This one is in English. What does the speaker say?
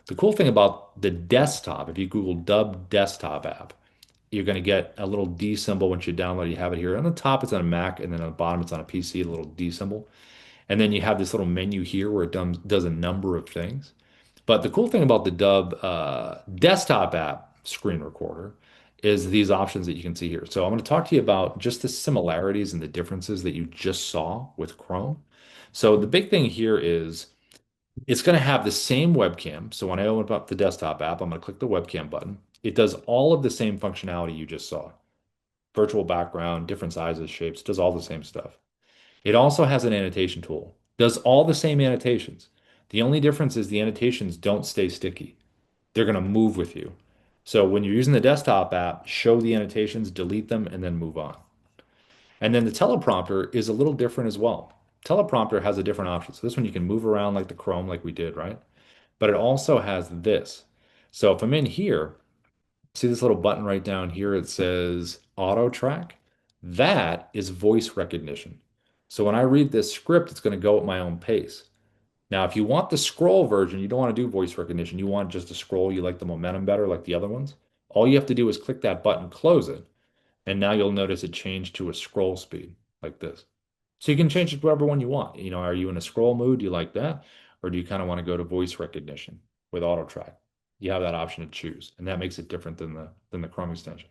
The cool thing about the desktop, if you Google Dubb desktop app, you're going to get a little D symbol once you download. You have it here. On the top, it's on a Mac, and then on the bottom, it's on a PC, a little D symbol. And then you have this little menu here where it does a number of things. But the cool thing about the Dubb desktop app screen recorder is these options that you can see here. So I'm going to talk to you about just the similarities and the differences that you just saw with Chrome. So the big thing here is it's going to have the same webcam. So when I open up the desktop app, I'm going to click the webcam button. It does all of the same functionality you just saw. Virtual background, different sizes, shapes, does all the same stuff. It also has an annotation tool, does all the same annotations. The only difference is the annotations don't stay sticky. They're going to move with you. So when you're using the desktop app, show the annotations, delete them, and then move on. And then the teleprompter is a little different as well. Teleprompter has a different option. So this one you can move around like the Chrome like we did, right? But it also has this. So if I'm in here, see this little button right down here, it says auto track. That is voice recognition. So when I read this script, it's going to go at my own pace. Now, if you want the scroll version, you don't want to do voice recognition. You want just to scroll. You like the momentum better, like the other ones. All you have to do is click that button, close it, and now you'll notice it changed to a scroll speed like this. So you can change it to whatever one you want. You know, are you in a scroll mood? Do you like that? Or do you kind of want to go to voice recognition with auto track? You have that option to choose, and that makes it different than the Chrome extension.